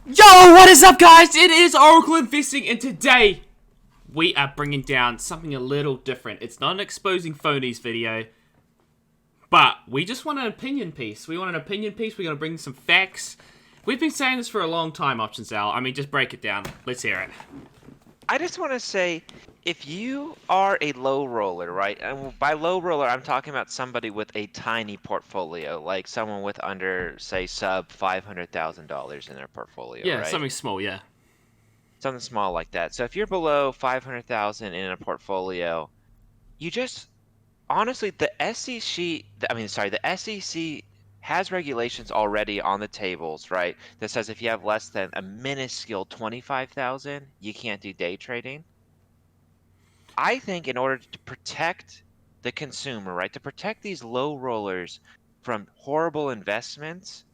Yo, what is up, guys? It is Oracle Investing, and today we are bringing down something a little different. It's not an exposing phonies video, but we just want an opinion piece. We want an opinion piece. We're going to bring some facts. We've been saying this for a long time, Options Al. I mean, just break it down. Let's hear it. I just want to say, if you are a low roller, right? And by low roller, I'm talking about somebody with a tiny portfolio, like someone with under, say, sub $500,000 in their portfolio, Yeah, right? something small, yeah. Something small like that. So if you're below 500,000 in a portfolio, you just honestly, the SEC has regulations already on the tables, right? That says if you have less than a minuscule 25,000, you can't do day trading. I think in order to protect the consumer, right, to protect these low rollers from horrible investments,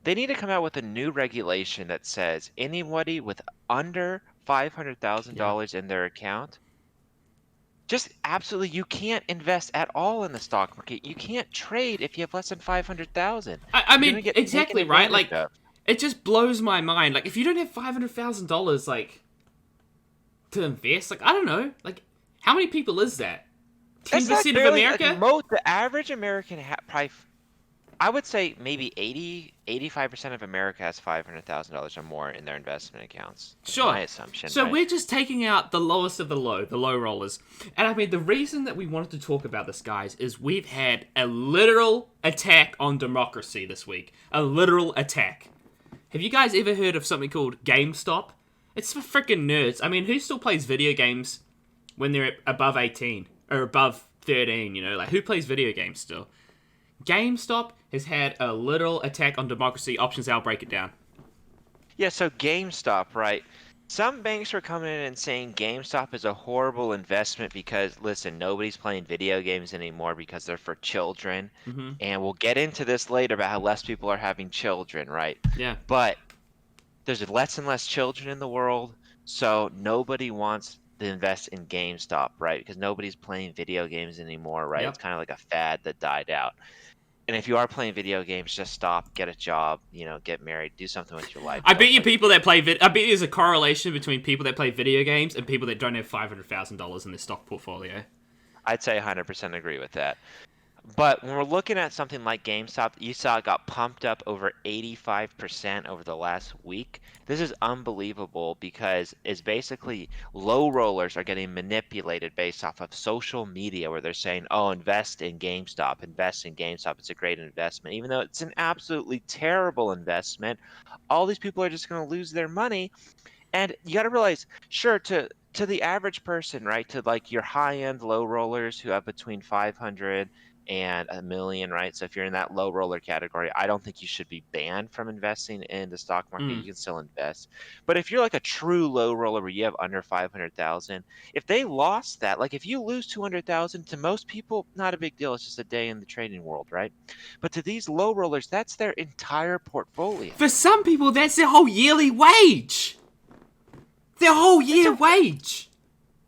they need to come out with a new regulation that says anybody with under $500,000 in their account, just absolutely, you can't invest at all in the stock market. You can't trade if you have less than 500,000. I mean, get exactly, taken right? advantage Like, of. it just blows my mind. Like, if you don't have $500,000, like, to invest, like, I don't know. Like, how many people is that? That's not 10% of barely America? the average American probably, I would say maybe 85% of America has $500,000 or more in their investment accounts. That's Sure. my assumption. So right? we're just taking out the lowest of the low rollers. And I mean, the reason that we wanted to talk about this, guys, is we've had a literal attack on democracy this week. A literal attack. Have you guys ever heard of something called GameStop? It's for freaking nerds. I mean, who still plays video games when they're above 18? Or above 13, you know? Like, who plays video games still? GameStop has had a literal attack on democracy. Options, I'll break it down. Yeah, so GameStop, right? Some banks are coming in and saying GameStop is a horrible investment because, listen, nobody's playing video games anymore because they're for children. Mm-hmm. And we'll get into this later about how less people are having children, right? Yeah. But there's less and less children in the world, so nobody wants to invest in GameStop, right? Because nobody's playing video games anymore, right? Yep. It's kind of like a fad that died out. And if you are playing video games, just stop, get a job, get married, do something with your life. I bet you people that play I bet there's a correlation between people that play video games and people that don't have $500,000 in their stock portfolio. I'd say 100% agree with that. But when we're looking at something like GameStop, you saw it got pumped up over 85% over the last week. This is unbelievable because it's basically low rollers are getting manipulated based off of social media where they're saying, oh, invest in GameStop, it's a great investment. Even though it's an absolutely terrible investment, all these people are just going to lose their money. And you got to realize, sure, to the average person, right, to like your high-end low rollers who have between 500 and a million, right? So if you're in that low roller category, I don't think you should be banned from investing in the stock market. You can still invest. But if you're like a true low roller where you have under 500,000, if they lost that, like if you lose 200,000, to most people, not a big deal. It's just a day in the trading world, right? But to these low rollers, that's their entire portfolio. For some people, that's their whole yearly wage. Their whole year wage.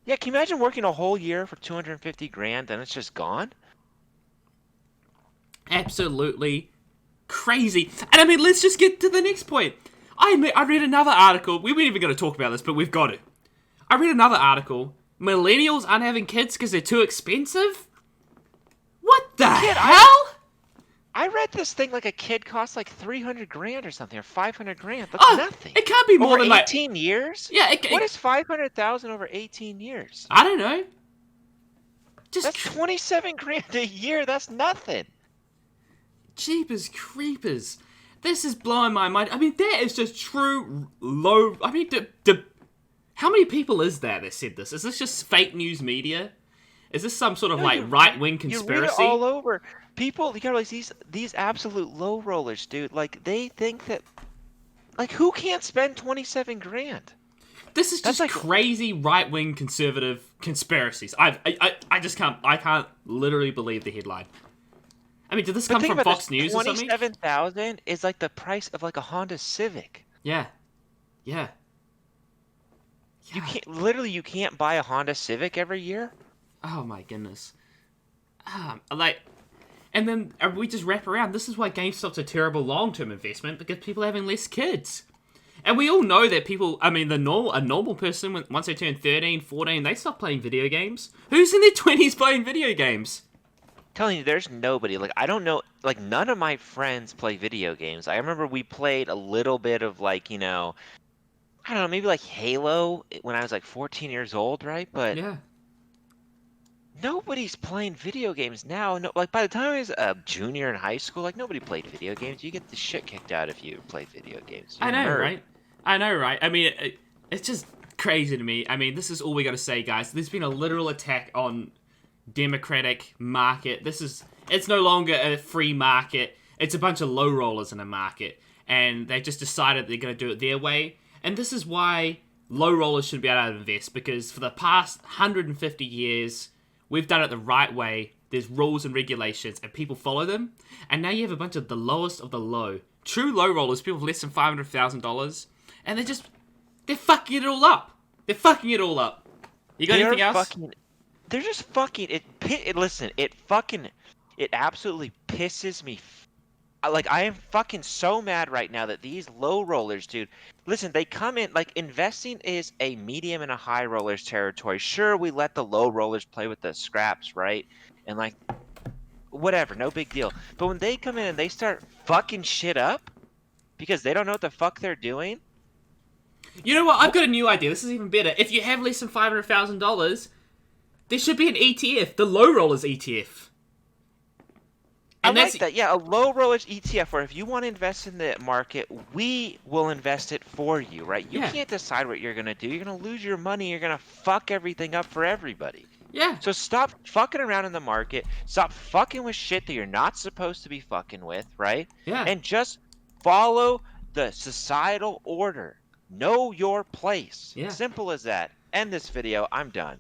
Yeah, can you imagine working a whole year for 250 grand and it's just gone? Absolutely crazy. And I mean, let's just get to the next point. I read another article. We weren't even going to talk about this, but we've got to. I read another article. Millennials aren't having kids because they're too expensive? What the hell? I read this thing like a kid costs like 300 grand or something, or 500 grand. That's nothing. It can't be more over than 18 years? Yeah. What is 500,000 over 18 years? I don't know. That's 27 grand a year. That's nothing. Jeepers creepers. This is blowing my mind. I mean, that is just true low... I mean, how many people is there that said this? Is this just fake news media? Is this some sort of, right-wing conspiracy? You read it all over. People, you gotta realize, these absolute low rollers, dude, like, they think that... Like, who can't spend 27 grand? This is just crazy right-wing conservative conspiracies. I just can't... I can't literally believe the headline. I mean, did this come from Fox News or something? 27,000 is like the price of like a Honda Civic. Yeah. You can't buy a Honda Civic every year. Oh my goodness. And then we just wrap around. This is why GameStop's a terrible long-term investment because people are having less kids. And we all know that people, I mean, a normal person, once they turn 13, 14, they stop playing video games. Who's in their 20s playing video games? Telling you, there's nobody. Like, I don't know. Like, none of my friends play video games. I remember we played a little bit of, like, I don't know, maybe like Halo when I was like 14 years old, right? But Yeah. nobody's playing video games now. No, like by the time I was a junior in high school, like nobody played video games. You get the shit kicked out if you play video games. You're I a know, nerd. right? I know, right? I mean, it's just crazy to me. I mean, this is all we got to say, guys. There's been a literal attack on democratic market. It's no longer a free market. It's a bunch of low rollers in a market, and they just decided they're going to do it their way. And this is why low rollers should be able to invest, because for the past 150 years, we've done it the right way. There's rules and regulations, and people follow them. And now you have a bunch of the lowest of the low, true low rollers, people with less than $500,000, and they're fucking it all up. They're fucking it all up. You got anything else? They're just fucking listen, it absolutely pisses me. Like, I am fucking so mad right now that these low rollers, dude. Listen, they come in like investing is a medium and a high rollers territory. Sure, we let the low rollers play with the scraps, right? And like, whatever, no big deal. But when they come in and they start fucking shit up because they don't know what the fuck they're doing. You know what? I've got a new idea. This is even better. If you have less than $500,000, there should be an ETF, the low rollers ETF. And I like that. Yeah, a low rollers ETF, where if you want to invest in the market, we will invest it for you, right? You can't decide what you're going to do. You're going to lose your money. You're going to fuck everything up for everybody. Yeah. So stop fucking around in the market. Stop fucking with shit that you're not supposed to be fucking with, right? Yeah. And just follow the societal order. Know your place. Yeah. Simple as that. End this video. I'm done.